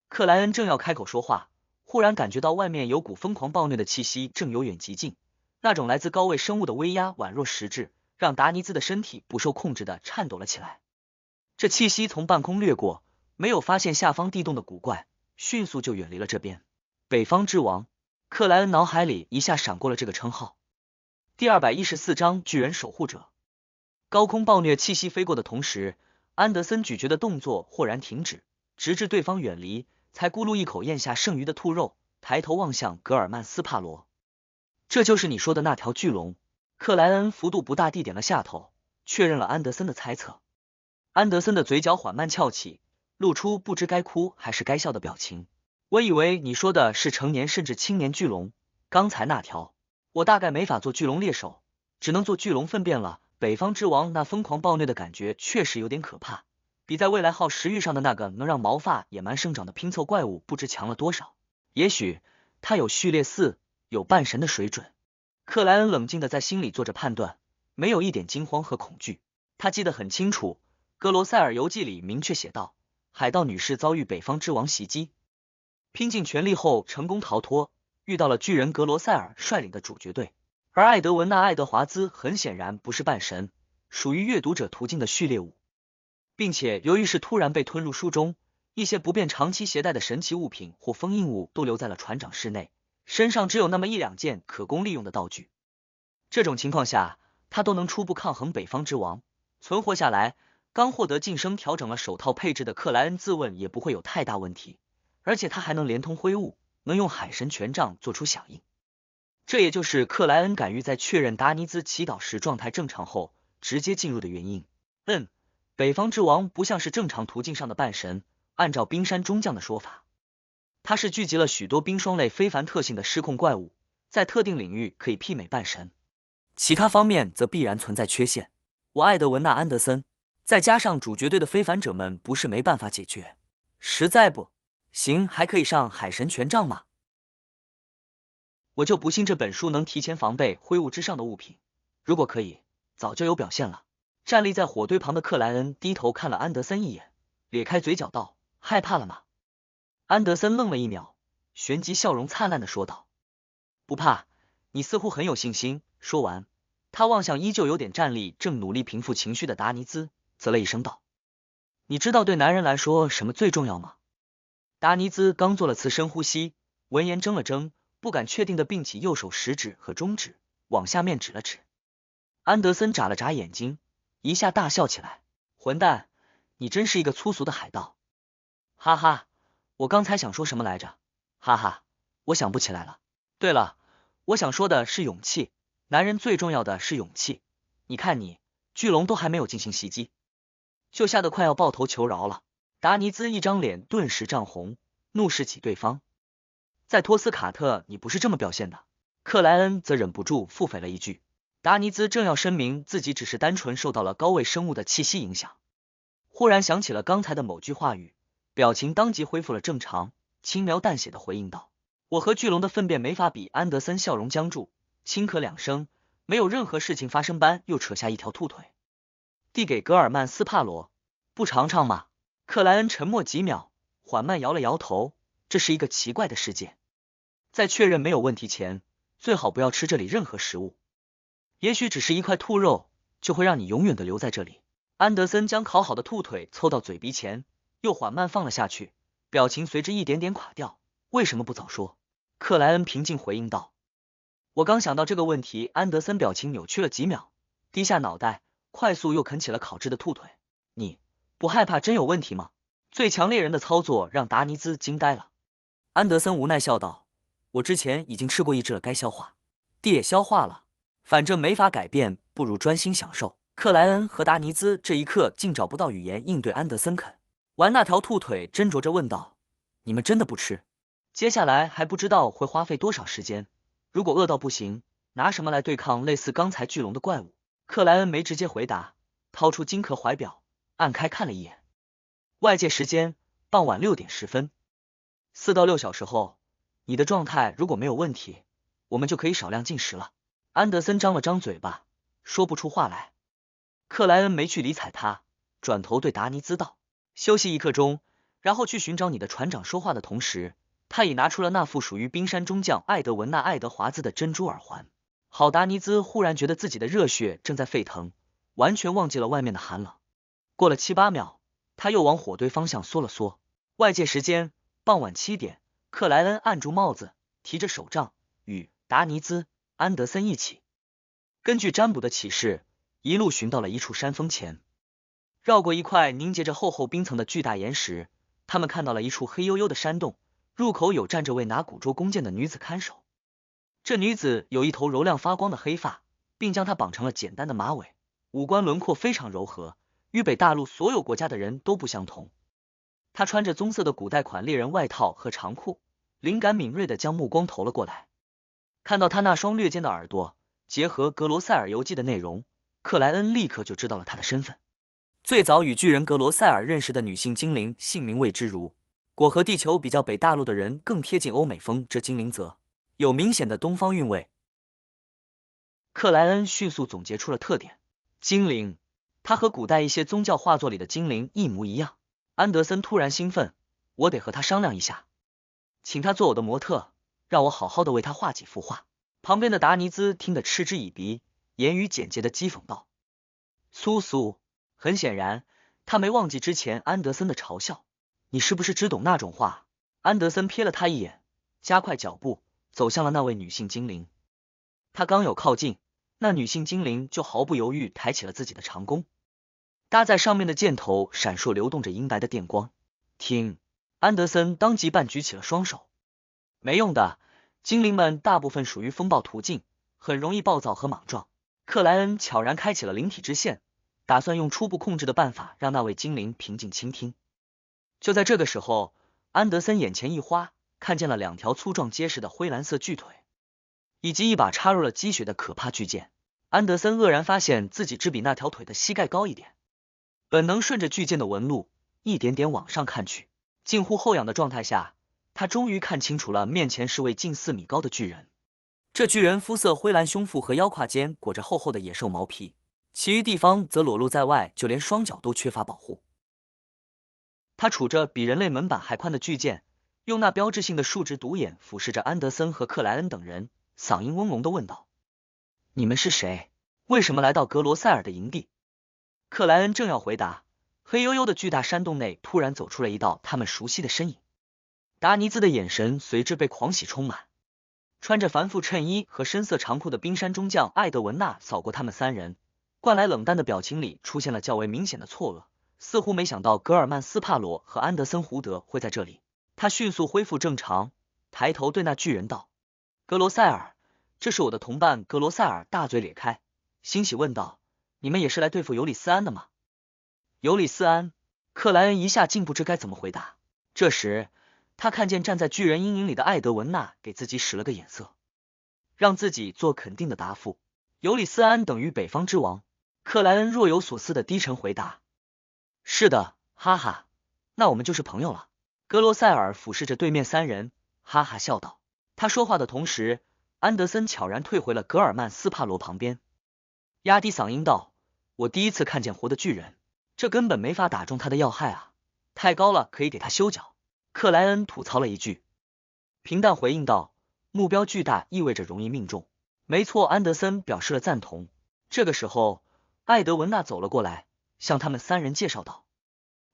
克莱恩正要开口说话，忽然感觉到外面有股疯狂暴虐的气息正由远及近，那种来自高位生物的威压宛若实质，让达尼兹的身体不受控制的颤抖了起来。这气息从半空掠过，没有发现下方地洞的古怪，迅速就远离了这边。北方之王，克莱恩脑海里一下闪过了这个称号。第214章巨人守护者。高空暴虐气息飞过的同时，安德森咀嚼的动作豁然停止，直至对方远离，才咕噜一口咽下剩余的兔肉，抬头望向格尔曼斯帕罗。这就是你说的那条巨龙？克莱恩幅度不大地点了下头，确认了安德森的猜测。安德森的嘴角缓慢翘起，露出不知该哭还是该笑的表情。我以为你说的是成年甚至青年巨龙，刚才那条我大概没法做巨龙猎手，只能做巨龙粪便了。北方之王那疯狂暴虐的感觉确实有点可怕，比在未来号时域上的那个能让毛发野蛮生长的拼凑怪物不知强了多少。也许他有序列4，有半神的水准。克莱恩冷静的在心里做着判断，没有一点惊慌和恐惧。他记得很清楚，格罗塞尔游记里明确写道，海盗女士遭遇北方之王袭击，拼尽全力后成功逃脱，遇到了巨人格罗塞尔率领的主角队。而艾德文纳·爱德华兹很显然不是半神，属于阅读者途径的序列物，并且由于是突然被吞入书中，一些不便长期携带的神奇物品或封印物都留在了船长室内，身上只有那么1-2件可供利用的道具。这种情况下，他都能初步抗衡北方之王，存活下来，刚获得晋升调整了手套配置的克莱恩自问也不会有太大问题，而且他还能连通挥物，能用海神权杖做出响应。这也就是克莱恩敢于在确认达尼兹祈祷时状态正常后直接进入的原因。北方之王不像是正常途径上的半神，按照冰山中将的说法，他是聚集了许多冰霜类非凡特性的失控怪物，在特定领域可以媲美半神，其他方面则必然存在缺陷。我艾德文纳安德森，再加上主角队的非凡者们不是没办法解决，实在不行还可以上海神权杖吗？我就不信这本书能提前防备挥物之上的物品，如果可以，早就有表现了。站立在火堆旁的克莱恩低头看了安德森一眼，咧开嘴角道：害怕了吗？安德森愣了一秒，旋即笑容灿烂的说道：不怕，你似乎很有信心。说完，他望向依旧有点站立正努力平复情绪的达尼兹，啧了一声道：你知道对男人来说什么最重要吗？达尼兹刚做了次深呼吸，闻言怔了怔，不敢确定的并起右手食指和中指往下面指了指。安德森眨了眨眼睛，一下大笑起来：混蛋，你真是一个粗俗的海盗！哈哈，我刚才想说什么来着？哈哈，我想不起来了。对了，我想说的是勇气，男人最重要的是勇气。你看你，巨龙都还没有进行袭击，就吓得快要抱头求饶了。达尼兹一张脸顿时涨红，怒视起对方。在托斯卡特你不是这么表现的。克莱恩则忍不住腹诽了一句。达尼兹正要声明自己只是单纯受到了高位生物的气息影响，忽然想起了刚才的某句话语，表情当即恢复了正常，轻描淡写的回应道：我和巨龙的粪便没法比。安德森笑容僵住，轻咳两声，没有任何事情发生般又扯下一条兔腿，递给格尔曼斯帕罗：不尝尝吗？克莱恩沉默几秒，缓慢摇了摇头，这是一个奇怪的世界，在确认没有问题前，最好不要吃这里任何食物，也许只是一块兔肉，就会让你永远的留在这里。安德森将烤好的兔腿凑到嘴鼻前，又缓慢放了下去，表情随之一点点垮掉。为什么不早说？克莱恩平静回应道：我刚想到这个问题。安德森表情扭曲了几秒，低下脑袋，快速又啃起了烤制的兔腿。你不害怕真有问题吗？最强猎人的操作让达尼兹惊呆了。安德森无奈笑道：我之前已经吃过一只了，该消化，地也消化了，反正没法改变，不如专心享受。克莱恩和达尼兹这一刻竟找不到语言应对安德森啃完那条兔腿，斟酌着问道：你们真的不吃？接下来还不知道会花费多少时间，如果饿到不行，拿什么来对抗类似刚才巨龙的怪物？克莱恩没直接回答，掏出金壳怀表，按开看了一眼。外界时间傍晚6点10分，4到6小时后，你的状态如果没有问题，我们就可以少量进食了。安德森张了张嘴巴，说不出话来。克莱恩没去理睬他，转头对达尼兹道：休息1刻钟，然后去寻找你的船长。说话的同时，他已拿出了那副属于冰山中将艾德文纳·爱德华兹的珍珠耳环。好，达尼兹忽然觉得自己的热血正在沸腾，完全忘记了外面的寒冷。过了7、8秒，他又往火堆方向缩了缩。外界时间傍晚7点，克莱恩按住帽子，提着手杖，与达尼兹、安德森一起，根据占卜的启示，一路寻到了一处山峰前。绕过一块凝结着厚厚冰层的巨大岩石，他们看到了一处黑黝黝的山洞，入口有站着为拿古拙弓箭的女子看守。这女子有一头柔亮发光的黑发，并将它绑成了简单的马尾，五官轮廓非常柔和，与北大陆所有国家的人都不相同。她穿着棕色的古代款猎人外套和长裤，灵感敏锐地将目光投了过来。看到她那双略尖的耳朵，结合格罗塞尔游记的内容，克莱恩立刻就知道了她的身份。最早与巨人格罗塞尔认识的女性精灵，姓名未知如果和地球比较，北大陆的人更贴近欧美风，这精灵则有明显的东方韵味。克莱恩迅速总结出了特点：精灵，它和古代一些宗教画作里的精灵一模一样。安德森突然兴奋，我得和他商量一下，请他做我的模特，让我好好的为他画几幅画。旁边的达尼兹听得嗤之以鼻，言语简洁的讥讽道：苏苏。很显然，他没忘记之前安德森的嘲笑。你是不是只懂那种话？安德森瞥了他一眼，加快脚步走向了那位女性精灵。他刚有靠近，那女性精灵就毫不犹豫抬起了自己的长弓。搭在上面的箭头闪烁流动着银白的电光。听，安德森当即半举起了双手。没用的，精灵们大部分属于风暴途径，很容易暴躁和莽撞。克莱恩悄然开启了灵体之线，打算用初步控制的办法让那位精灵平静倾听。就在这个时候，安德森眼前一花，看见了2条粗壮结实的灰蓝色巨腿，以及一把插入了积雪的可怕巨剑。安德森愕然发现自己只比那条腿的膝盖高一点，本能顺着巨剑的纹路一点点往上看去，近乎后仰的状态下，他终于看清楚了面前是位近4米高的巨人。这巨人肤色灰蓝，胸腹和腰胯间裹着厚厚的野兽毛皮，其余地方则裸露在外，就连双脚都缺乏保护。他杵着比人类门板还宽的巨剑，用那标志性的竖直独眼俯视着安德森和克莱恩等人，嗓音嗡聋地问道：“你们是谁？为什么来到格罗塞尔的营地？”克莱恩正要回答，黑黝黝的巨大山洞内突然走出了一道他们熟悉的身影。达尼兹的眼神随之被狂喜充满。穿着繁复衬衣和深色长裤的冰山中将艾德文纳扫过他们3人，惯来冷淡的表情里出现了较为明显的错愕，似乎没想到格尔曼斯帕罗和安德森胡德会在这里。他迅速恢复正常，抬头对那巨人道：“格罗塞尔，这是我的同伴。”格罗塞尔大嘴咧开，欣喜问道：“你们也是来对付尤里斯安的吗？”尤里斯安，克莱恩一下竟不知该怎么回答。这时他看见站在巨人阴影里的艾德文纳给自己使了个眼色，让自己做肯定的答复。尤里斯安等于北方之王。克莱恩若有所思的低沉回答：“是的，哈哈，那我们就是朋友了。”格罗塞尔俯视着对面3人，哈哈笑道。他说话的同时，安德森悄然退回了格尔曼斯帕罗旁边，压低嗓音道：“我第一次看见活的巨人，这根本没法打中他的要害啊，太高了，可以给他修脚。”克莱恩吐槽了一句，平淡回应道：“目标巨大意味着容易命中。”没错，安德森表示了赞同。这个时候，艾德文纳走了过来，向他们3人介绍道：“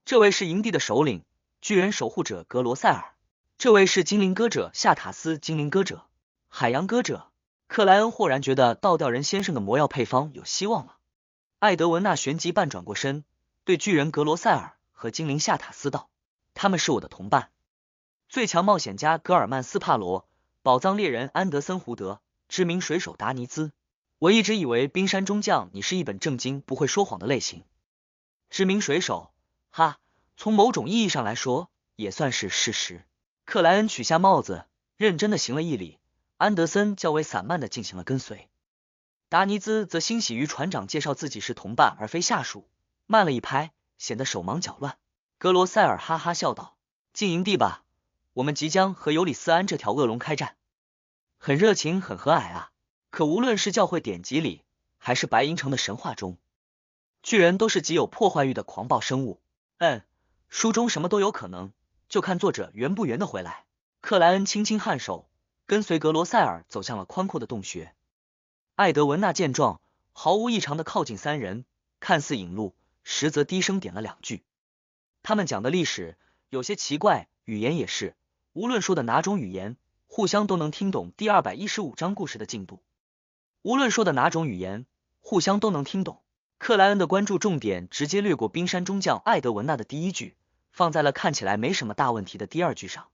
这位是营地的首领，巨人守护者格罗塞尔；这位是精灵歌者夏塔斯，精灵歌者，海洋歌者。”克莱恩豁然觉得倒吊人先生的魔药配方有希望了。艾德文纳旋即半转过身，对巨人格罗塞尔和精灵夏塔斯道：“他们是我的同伴，最强冒险家格尔曼斯帕罗，宝藏猎人安德森胡德，知名水手达尼兹。我一直以为冰山中将你是一本正经不会说谎的类型。知名水手，哈，从某种意义上来说也算是事实。”克莱恩取下帽子，认真的行了一礼。安德森较为散漫的进行了跟随，达尼兹则欣喜于船长介绍自己是同伴而非下属，慢了一拍，显得手忙脚乱。格罗塞尔哈哈笑道：“进营地吧，我们即将和尤里斯安这条恶龙开战。”很热情，很和蔼啊。可无论是教会典籍里，还是白银城的神话中，巨人都是极有破坏欲的狂暴生物。书中什么都有可能，就看作者圆不圆的回来。克莱恩轻轻颔首，跟随格罗塞尔走向了宽阔的洞穴。艾德文纳见状，毫无异常的靠近3人，看似引路，实则低声点了2句。他们讲的历史有些奇怪，语言也是，无论说的哪种语言，互相都能听懂第215章故事的进度。无论说的哪种语言，互相都能听懂。克莱恩的关注重点直接掠过冰山中将艾德文纳的第1句，放在了看起来没什么大问题的第2句上。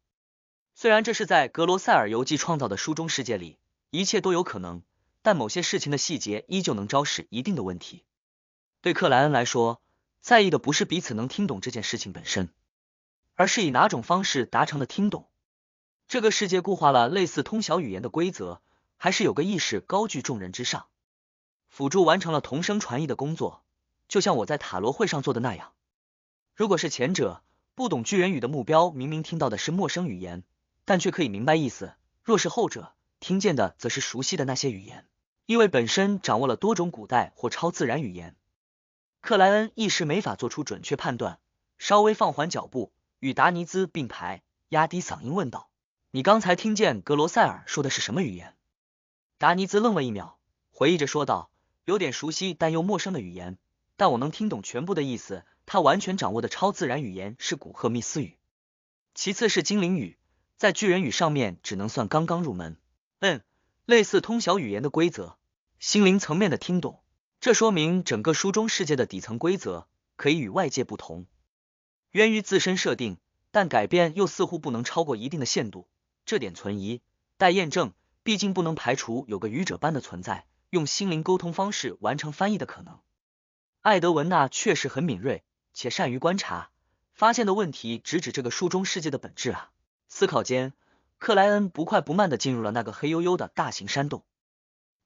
虽然这是在格罗塞尔游记创造的书中世界里，一切都有可能，但某些事情的细节依旧能昭示一定的问题。对克莱恩来说，在意的不是彼此能听懂这件事情本身，而是以哪种方式达成的听懂。这个世界固化了类似通晓语言的规则，还是有个意识高居众人之上，辅助完成了同声传译的工作，就像我在塔罗会上做的那样。如果是前者，不懂巨人语的目标明明听到的是陌生语言，但却可以明白意思；若是后者，听见的则是熟悉的那些语言，因为本身掌握了多种古代或超自然语言。克莱恩一时没法做出准确判断，稍微放缓脚步，与达尼兹并排，压低嗓音问道：“你刚才听见格罗塞尔说的是什么语言？”达尼兹愣了一秒，回忆着说道：“有点熟悉但又陌生的语言，但我能听懂全部的意思。他完全掌握的超自然语言是古赫密斯语，其次是精灵语，在巨人语上面只能算刚刚入门。类似通晓语言的规则，心灵层面的听懂，这说明整个书中世界的底层规则，可以与外界不同，源于自身设定，但改变又似乎不能超过一定的限度，这点存疑，待验证，毕竟不能排除有个愚者般的存在，用心灵沟通方式完成翻译的可能。艾德文纳确实很敏锐，且善于观察，发现的问题直指这个书中世界的本质啊。思考间，克莱恩不快不慢地进入了那个黑黝黝的大型山洞。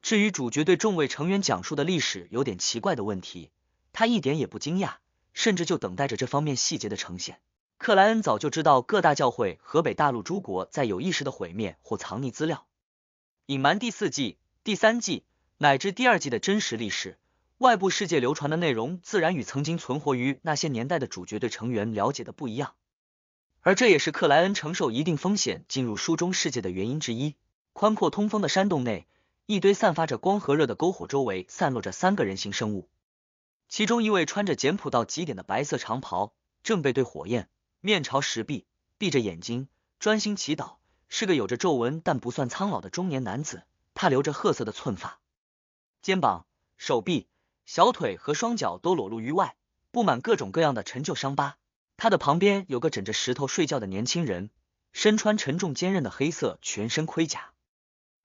至于主角对众位成员讲述的历史有点奇怪的问题，他一点也不惊讶，甚至就等待着这方面细节的呈现。克莱恩早就知道各大教会和北大陆诸国在有意识的毁灭或藏匿资料，隐瞒第4季、第3季乃至第2季的真实历史，外部世界流传的内容自然与曾经存活于那些年代的主角队成员了解的不一样，而这也是克莱恩承受一定风险进入书中世界的原因之一。宽阔通风的山洞内，一堆散发着光和热的篝火周围散落着3个人形生物，其中一位穿着简朴到极点的白色长袍，正背对火焰，面朝石壁，闭着眼睛专心祈祷，是个有着皱纹但不算苍老的中年男子。他留着褐色的寸发，肩膀、手臂、小腿和双脚都裸露于外，布满各种各样的陈旧伤疤。他的旁边有个枕着石头睡觉的年轻人，身穿沉重坚韧的黑色全身盔甲，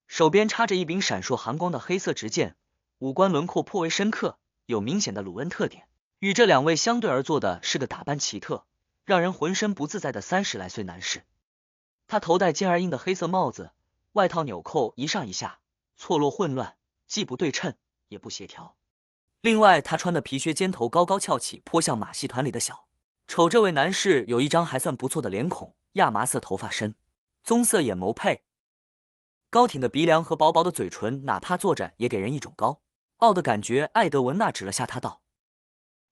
手边插着一柄闪烁寒光的黑色直剑，五官轮廓颇为深刻，有明显的鲁恩特点。与这2位相对而坐的是个打扮奇特，让人浑身不自在的30来岁男士。他头戴尖而硬的黑色帽子，外套纽扣一上一下，错落混乱，既不对称也不协调。另外他穿的皮靴尖头高高翘起，颇像马戏团里的小丑。这位男士有一张还算不错的脸孔，亚麻色头发深棕色眼眸配高挺的鼻梁和薄薄的嘴唇，哪怕坐着也给人一种高傲的感觉。艾德文纳指了下他道：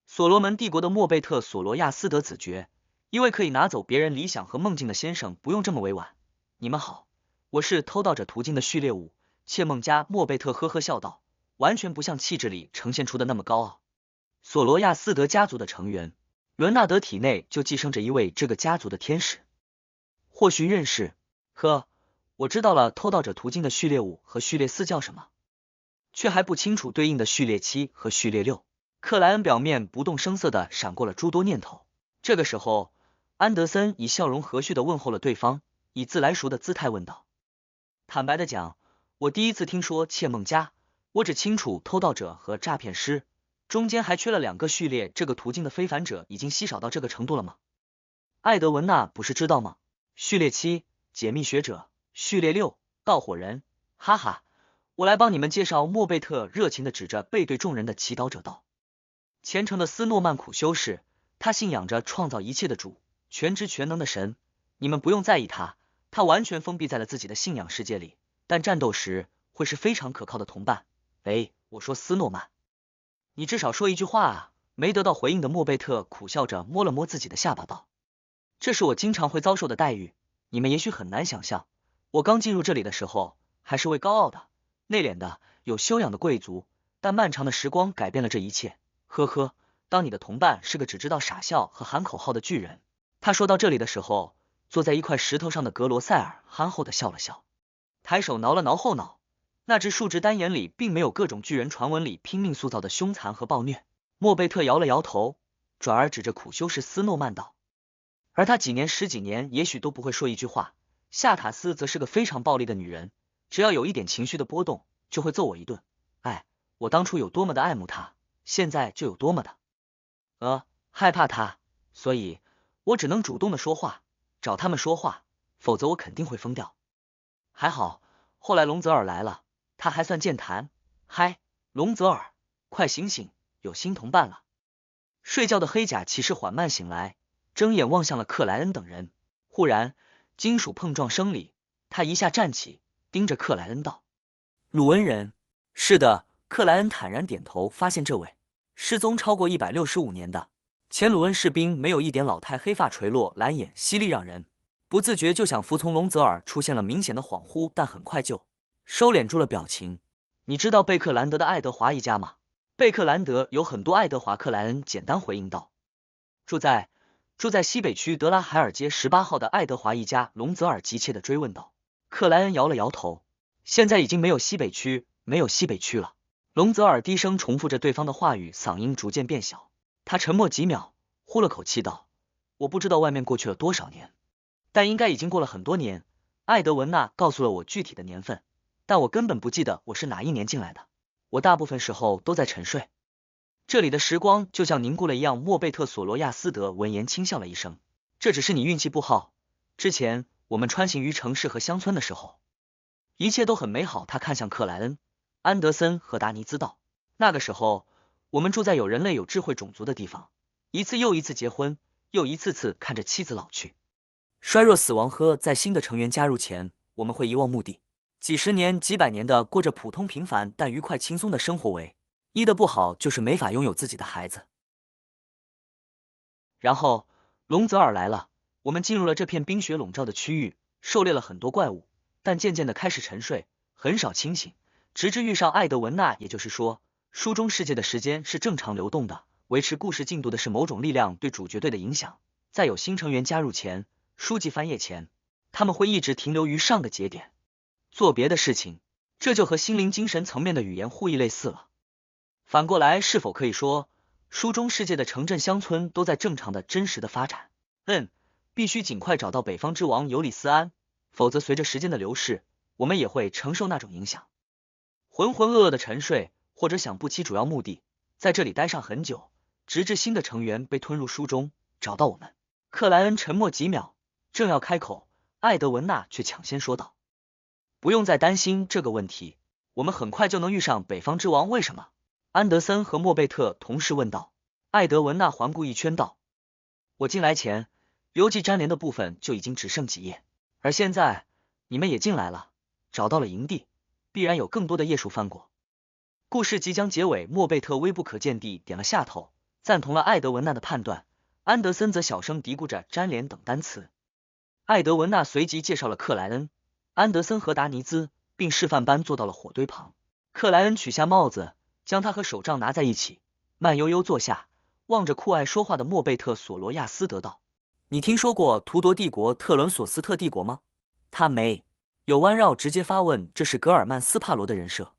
所罗门帝国的莫贝特·索罗亚斯德子爵，一位可以拿走别人理想和梦境的先生，不用这么委婉。你们好，我是偷盗者途径的序列5窃梦家莫贝特。呵呵笑道，完全不像气质里呈现出的那么高傲。索罗亚斯德家族的成员，伦纳德体内就寄生着一位这个家族的天使，或许认识。呵，我知道了偷盗者途径的序列5和序列4叫什么，却还不清楚对应的序列7和序列6。克莱恩表面不动声色地闪过了诸多念头。这个时候，安德森以笑容和煦地问候了对方，以自来熟的姿态问道：坦白的讲，我第一次听说窃梦家，我只清楚偷盗者和诈骗师，中间还缺了2个序列。这个途径的非凡者已经稀少到这个程度了吗？艾德文纳不是知道吗？序列7解密学者，序列6盗火人。哈哈，我来帮你们介绍。莫贝特热情地指着背对众人的祈祷者道：虔诚的斯诺曼苦修士，他信仰着创造一切的主，全知全能的神。你们不用在意他，他完全封闭在了自己的信仰世界里，但战斗时会是非常可靠的同伴。我说斯诺曼，你至少说一句话啊！没得到回应的莫贝特苦笑着摸了摸自己的下巴道：这是我经常会遭受的待遇，你们也许很难想象，我刚进入这里的时候还是位高傲的、内敛的、有修养的贵族，但漫长的时光改变了这一切。呵呵，当你的同伴是个只知道傻笑和喊口号的巨人。他说到这里的时候，坐在一块石头上的格罗塞尔憨厚地笑了笑，抬手挠了挠后脑。那只树枝单眼里并没有各种巨人传闻里拼命塑造的凶残和暴虐。莫贝特摇了摇头，转而指着苦修士斯诺曼道：而他几年10几年也许都不会说一句话。夏塔斯则是个非常暴力的女人，只要有一点情绪的波动，就会揍我一顿。我当初有多么的爱慕她，现在就有多么的害怕她，所以我只能主动的说话，找他们说话，否则我肯定会疯掉。还好后来龙泽尔来了，他还算健谈。嗨，龙泽尔，快醒醒，有新同伴了。睡觉的黑甲骑士缓慢醒来，睁眼望向了克莱恩等人。忽然金属碰撞声里，他一下站起，盯着克莱恩道：鲁恩人。是的，克莱恩坦然点头，发现这位失踪超过165年的前鲁恩士兵没有一点老态，黑发垂落，蓝眼犀利，让人不自觉就想服从。龙泽尔出现了明显的恍惚，但很快就收敛住了表情。你知道贝克兰德的爱德华一家吗？贝克兰德有很多爱德华。克莱恩简单回应道：住在西北区德拉海尔街18号的爱德华一家。龙泽尔急切地追问道。克莱恩摇了摇头，现在已经没有西北区了。龙泽尔低声重复着对方的话语，嗓音逐渐变小。他沉默几秒，呼了口气道：“我不知道外面过去了多少年，但应该已经过了很多年。艾德文娜告诉了我具体的年份，但我根本不记得我是哪一年进来的。我大部分时候都在沉睡。这里的时光就像凝固了一样。”莫贝特·索罗亚斯德闻言轻笑了一声：“这只是你运气不好。之前我们穿行于城市和乡村的时候，一切都很美好。”他看向克莱恩、安德森和达尼兹道：“那个时候，我们住在有人类有智慧种族的地方，一次又一次结婚，又一次次看着妻子老去、衰弱死亡。在新的成员加入前，我们会遗忘目的，几十年、几百年的过着普通平凡但愉快轻松的生活。唯一的不好就是没法拥有自己的孩子。然后，龙泽尔来了，我们进入了这片冰雪笼罩的区域，狩猎了很多怪物，但渐渐的开始沉睡，很少清醒，直至遇上艾德文娜。也就是说，书中世界的时间是正常流动的，维持故事进度的是某种力量对主角队的影响。在有新成员加入前，书籍翻页前，他们会一直停留于上个节点，做别的事情。这就和心灵精神层面的语言互译类似了。反过来，是否可以说，书中世界的城镇乡村都在正常的真实的发展？必须尽快找到北方之王尤里斯安，否则随着时间的流逝，我们也会承受那种影响。浑浑噩噩的沉睡，或者想不起主要目的，在这里待上很久，直至新的成员被吞入书中，找到我们。克莱恩沉默几秒，正要开口，艾德文娜却抢先说道：“不用再担心这个问题，我们很快就能遇上北方之王。”为什么？安德森和莫贝特同时问道。艾德文娜环顾一圈道：“我进来前，邮寄粘连的部分就已经只剩几页，而现在你们也进来了，找到了营地，必然有更多的页数翻过。故事即将结尾。”莫贝特微不可见地点了下头，赞同了艾德文娜的判断。安德森则小声嘀咕着粘连等单词。艾德文娜随即介绍了克莱恩、安德森和达尼兹，并示范般坐到了火堆旁。克莱恩取下帽子，将它和手杖拿在一起，慢悠悠坐下，望着酷爱说话的莫贝特·索罗亚斯德道：“你听说过图铎帝国、特伦索斯特帝国吗？”他没有弯绕，直接发问：“这是格尔曼斯帕罗的人设？”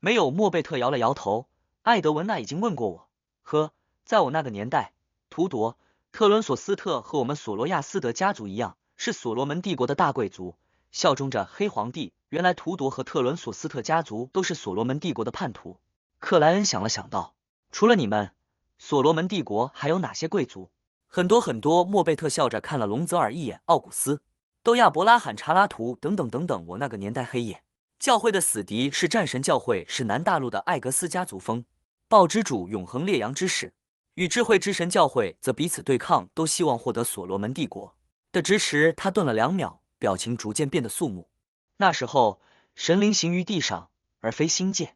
没有。莫贝特摇了摇头。艾德文娜已经问过我，在我那个年代，图铎、特伦索斯特和我们索罗亚斯德家族一样，是所罗门帝国的大贵族，效忠着黑皇帝。原来图铎和特伦索斯特家族都是所罗门帝国的叛徒。克莱恩想了想道：“除了你们，所罗门帝国还有哪些贵族？”很多很多。莫贝特笑着看了隆泽尔一眼，奥古斯、斗亚伯拉罕、查拉图等等等等。我那个年代，黑夜教会的死敌是战神教会，是南大陆的艾格斯家族，风暴之主永恒烈阳之使与智慧之神教会则彼此对抗，都希望获得所罗门帝国的支持。他顿了2秒，表情逐渐变得肃穆。那时候，神灵行于地上，而非星界。